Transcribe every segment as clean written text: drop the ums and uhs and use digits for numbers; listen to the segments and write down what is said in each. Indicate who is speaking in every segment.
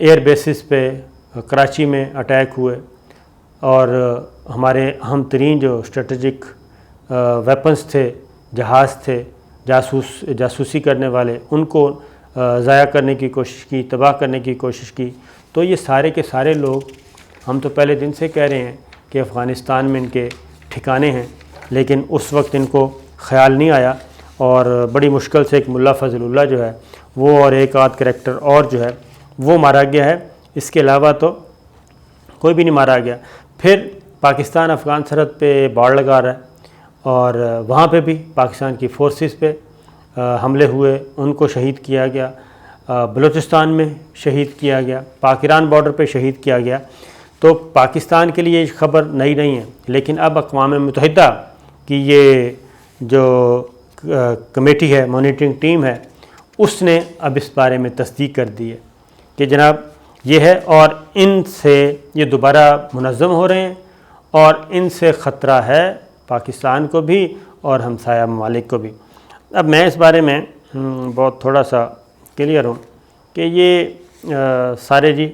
Speaker 1: Year bases پہ کراچی میں attack ہوئے اور ہمارے اہم ترین جو اسٹریٹجک ویپنز تھے، جہاز تھے، جاسوسی کرنے والے، ان کو ضائع کرنے کی کوشش کی، تباہ کرنے کی کوشش کی. تو یہ سارے کے سارے لوگ، ہم تو پہلے دن سے کہہ رہے ہیں کہ افغانستان میں ان کے ٹھکانے ہیں، لیکن اس وقت ان کو خیال نہیں آیا اور بڑی مشکل سے ایک ملا فضل اللہ جو ہے وہ اور ایک آدھ کریکٹر اور جو ہے وہ مارا گیا ہے. اس کے علاوہ تو کوئی بھی نہیں مارا گیا. پھر پاکستان افغان سرحد پہ باڑ لگا رہا ہے اور وہاں پہ بھی پاکستان کی فورسز پہ حملے ہوئے، ان کو شہید کیا گیا. بلوچستان میں شہید کیا گیا، پاک ایران بارڈر پہ شہید کیا گیا. تو پاکستان کے لیے یہ خبر نئی نہیں ہے، لیکن اب اقوام متحدہ کی یہ جو کمیٹی ہے، مانیٹرنگ ٹیم ہے، اس نے اب اس بارے میں تصدیق کر دی ہے کہ جناب یہ ہے اور ان سے یہ دوبارہ منظم ہو رہے ہیں اور ان سے خطرہ ہے پاکستان کو بھی اور ہمسایہ ممالک کو بھی. اب میں اس بارے میں بہت تھوڑا سا کلیئر ہوں کہ یہ سارے جی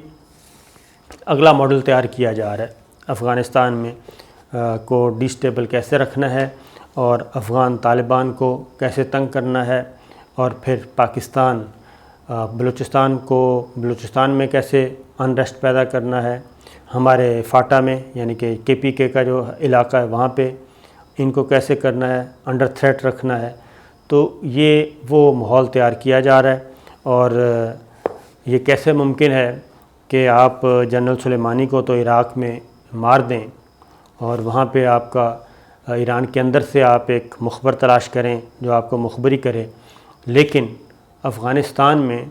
Speaker 1: اگلا ماڈل تیار کیا جا رہا ہے افغانستان میں کو ڈی اسٹیبل کیسے رکھنا ہے اور افغان طالبان کو کیسے تنگ کرنا ہے، اور پھر پاکستان بلوچستان میں کیسے انریسٹ پیدا کرنا ہے، ہمارے فاٹا میں یعنی کہ KPK کا جو علاقہ ہے وہاں پہ ان کو کیسے کرنا ہے، انڈر تھریٹ رکھنا ہے. تو یہ وہ ماحول تیار کیا جا رہا ہے. اور یہ کیسے ممکن ہے کہ آپ جنرل سلیمانی کو تو عراق میں مار دیں اور وہاں پہ آپ کا ایران کے اندر سے آپ ایک مخبر تلاش کریں جو آپ کو مخبری کرے، لیکن افغانستان میں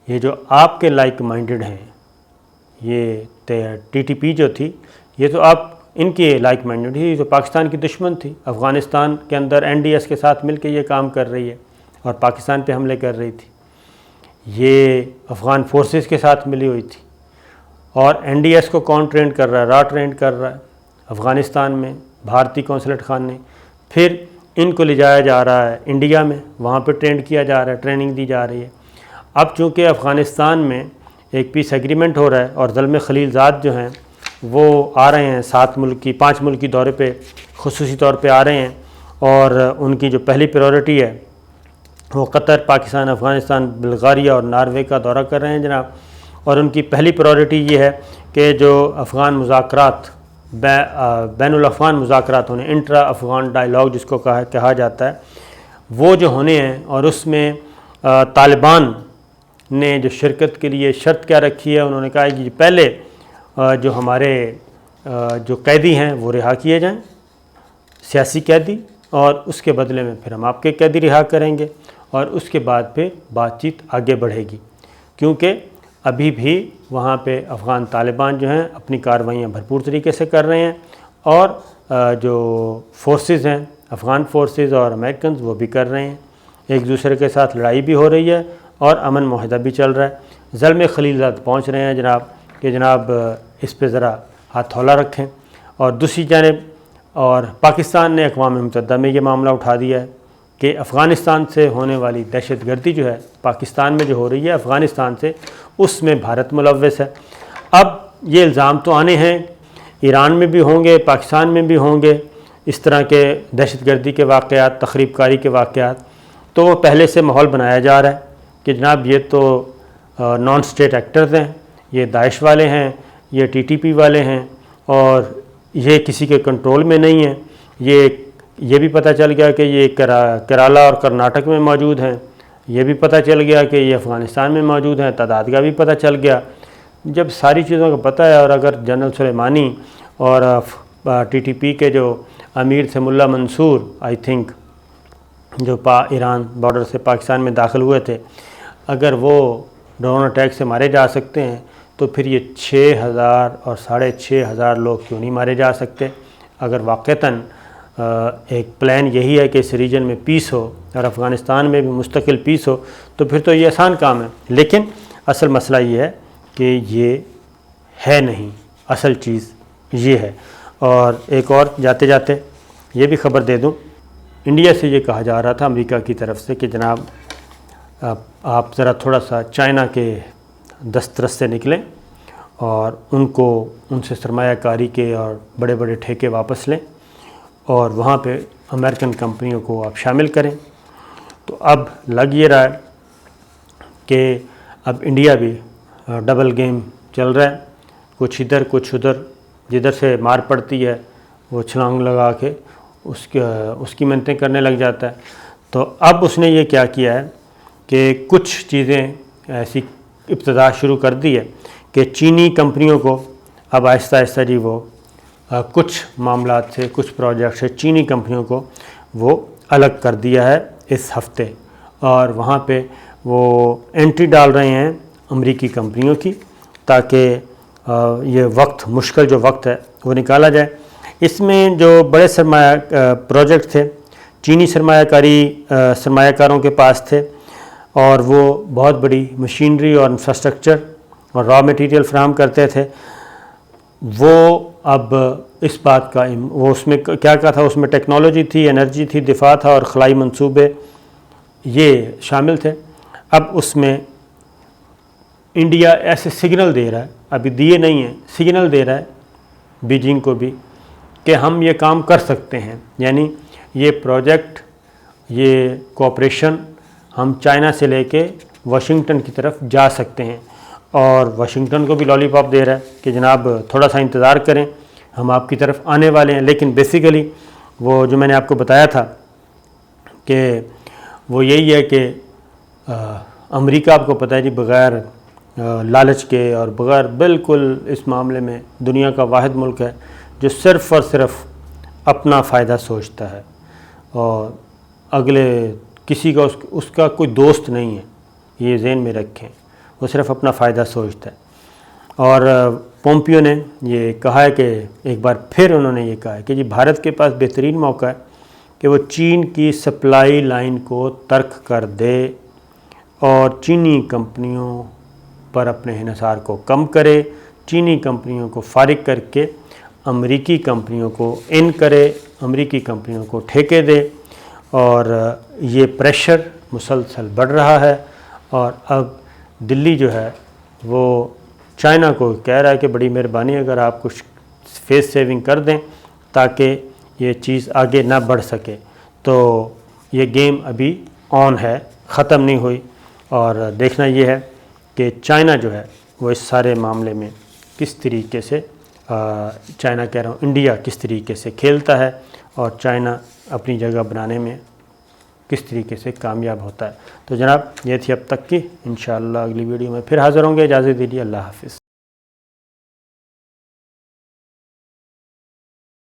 Speaker 1: یہ جو آپ کے لائک مائنڈڈ ہیں، یہ TTP جو تھی، یہ تو آپ ان کی لائک مائنڈڈ ہی، جو پاکستان کی دشمن تھی، افغانستان کے اندر NDS کے ساتھ مل کے یہ کام کر رہی ہے اور پاکستان پہ حملے کر رہی تھی. یہ افغان فورسز کے ساتھ ملی ہوئی تھی اور NDS کو کون ٹرینڈ کر رہا ہے؟ را ٹرینڈ کر رہا ہے افغانستان میں بھارتی قونصلیٹ خانے. پھر ان کو لے جایا جا رہا ہے انڈیا میں، وہاں پہ ٹرینڈ کیا جا رہا ہے، ٹریننگ دی جا رہی ہے. اب چونکہ افغانستان میں ایک پیس ایگریمنٹ ہو رہا ہے اور زلمے خلیل زاد جو ہیں وہ آ رہے ہیں 5 ملکی دورے پہ خصوصی طور پہ آ رہے ہیں، اور ان کی جو پہلی پریورٹی ہے وہ قطر، پاکستان، افغانستان، بلغاریہ اور ناروے کا دورہ کر رہے ہیں جناب. اور ان کی پہلی پریورٹی یہ ہے کہ جو افغان مذاکرات، بین الافغان مذاکرات ہونے، انٹرا افغان ڈائیلاگ جس کو کہا جاتا ہے، وہ جو ہونے ہیں. اور اس میں طالبان نے جو شرکت کے لیے شرط کیا رکھی ہے، انہوں نے کہا کہ پہلے جو ہمارے جو قیدی ہیں وہ رہا کیے جائیں، سیاسی قیدی، اور اس کے بدلے میں پھر ہم آپ کے قیدی رہا کریں گے اور اس کے بعد پھر بات چیت آگے بڑھے گی. کیونکہ ابھی بھی وہاں پہ افغان طالبان جو ہیں اپنی کارروائیاں بھرپور طریقے سے کر رہے ہیں اور جو فورسز ہیں، افغان فورسز اور امریکنز، وہ بھی کر رہے ہیں. ایک دوسرے کے ساتھ لڑائی بھی ہو رہی ہے اور امن معاہدہ بھی چل رہا ہے. زلمے خلیل زاد پہنچ رہے ہیں جناب کہ جناب اس پہ ذرا ہاتھ ہولہ رکھیں. اور دوسری جانب اور پاکستان نے اقوام متحدہ میں یہ معاملہ اٹھا دیا ہے کہ افغانستان سے ہونے والی دہشت گردی جو ہے پاکستان میں جو ہو رہی ہے افغانستان سے، اس میں بھارت ملوث ہے. اب یہ الزام تو آنے ہیں، ایران میں بھی ہوں گے، پاکستان میں بھی ہوں گے اس طرح کے دہشت گردی کے واقعات، تخریب کاری کے واقعات. تو وہ پہلے سے ماحول بنایا جا رہا ہے کہ جناب یہ تو نان اسٹیٹ ایکٹرز ہیں، یہ داعش والے ہیں، یہ TTP والے ہیں اور یہ کسی کے کنٹرول میں نہیں ہیں. یہ بھی پتہ چل گیا کہ یہ کیرالا اور کرناٹک میں موجود ہیں، یہ بھی پتہ چل گیا کہ یہ افغانستان میں موجود ہیں، تعداد کا بھی پتہ چل گیا. جب ساری چیزوں کا پتہ ہے اور اگر جنرل سلیمانی اور TTP کے جو امیر تھے ملا منصور، آئی تھنک جو ایران بارڈر سے پاکستان میں داخل ہوئے تھے، اگر وہ ڈرون اٹیک سے مارے جا سکتے ہیں تو پھر یہ 6,000 اور 6,500 لوگ کیوں نہیں مارے جا سکتے؟ اگر واقعتاً ایک پلان یہی ہے کہ اس ریجن میں پیس ہو اور افغانستان میں بھی مستقل پیس ہو تو پھر تو یہ آسان کام ہے. لیکن اصل مسئلہ یہ ہے کہ یہ ہے نہیں، اصل چیز یہ ہے. اور ایک اور جاتے جاتے یہ بھی خبر دے دوں، انڈیا سے یہ کہا جا رہا تھا امریکہ کی طرف سے کہ جناب آپ ذرا تھوڑا سا چائنا کے دسترس سے نکلیں اور ان سے سرمایہ کاری کے اور بڑے بڑے ٹھیکے واپس لیں اور وہاں پہ امریکن کمپنیوں کو آپ شامل کریں۔ تو اب لگ یہ رہا ہے کہ اب انڈیا بھی ڈبل گیم چل رہا ہے، کچھ ادھر کچھ ادھر، جدھر سے مار پڑتی ہے وہ چھلانگ لگا کے اس کی منتیں کرنے لگ جاتا ہے۔ تو اب اس نے یہ کیا کیا ہے کہ کچھ چیزیں ایسی ابتدا شروع کر دی ہے کہ چینی کمپنیوں کو اب آہستہ آہستہ جی وہ کچھ معاملات سے، کچھ پروجیکٹ سے چینی کمپنیوں کو وہ الگ کر دیا ہے اس ہفتے، اور وہاں پہ وہ انٹری ڈال رہے ہیں امریکی کمپنیوں کی، تاکہ یہ مشکل جو وقت ہے وہ نکالا جائے۔ اس میں جو بڑے سرمایہ پروجیکٹ تھے چینی سرمایہ کاروں کے پاس تھے، اور وہ بہت بڑی مشینری اور انفراسٹرکچر اور را مٹیریل فراہم کرتے تھے، وہ اب اس بات کا وہ اس میں کیا تھا، اس میں ٹیکنالوجی تھی، انرجی تھی، دفاع تھا اور خلائی منصوبے یہ شامل تھے۔ اب اس میں انڈیا ایسے سگنل دے رہا ہے، ابھی دیے نہیں ہیں، سگنل دے رہا ہے بیجنگ کو بھی کہ ہم یہ کام کر سکتے ہیں، یعنی یہ پروجیکٹ، یہ کوآپریشن ہم چائنا سے لے کے واشنگٹن کی طرف جا سکتے ہیں، اور واشنگٹن کو بھی لالی پاپ دے رہا ہے کہ جناب تھوڑا سا انتظار کریں، ہم آپ کی طرف آنے والے ہیں۔ لیکن بیسیکلی وہ جو میں نے آپ کو بتایا تھا کہ وہ یہی ہے کہ امریکہ آپ کو پتہ ہے جی بغیر لالچ کے اور بغیر بالکل اس معاملے میں دنیا کا واحد ملک ہے جو صرف اور صرف اپنا فائدہ سوچتا ہے، اور اگلے کسی کا اس کا کوئی دوست نہیں ہے، یہ ذہن میں رکھیں، وہ صرف اپنا فائدہ سوچتا ہے۔ اور پومپیو نے یہ کہا ہے کہ ایک بار پھر انہوں نے یہ کہا ہے کہ جی بھارت کے پاس بہترین موقع ہے کہ وہ چین کی سپلائی لائن کو ترک کر دے اور چینی کمپنیوں پر اپنے انحصار کو کم کرے، چینی کمپنیوں کو فارغ کر کے امریکی کمپنیوں کو کرے، امریکی کمپنیوں کو ٹھیکے دے، اور یہ پریشر مسلسل بڑھ رہا ہے۔ اور اب دلی جو ہے وہ چائنا کو کہہ رہا ہے کہ بڑی مہربانی اگر آپ کچھ فیس سیونگ کر دیں تاکہ یہ چیز آگے نہ بڑھ سکے۔ تو یہ گیم ابھی آن ہے، ختم نہیں ہوئی، اور دیکھنا یہ ہے کہ چائنا جو ہے وہ اس سارے معاملے میں کس طریقے سے چائنا کہہ رہا ہوں انڈیا کس طریقے سے کھیلتا ہے، اور چائنا اپنی جگہ بنانے میں کس طریقے سے کامیاب ہوتا ہے۔ تو جناب یہ تھی اب تک کی، انشاءاللہ اگلی ویڈیو میں پھر حاضر ہوں گے، اجازت دیجیے، اللہ حافظ۔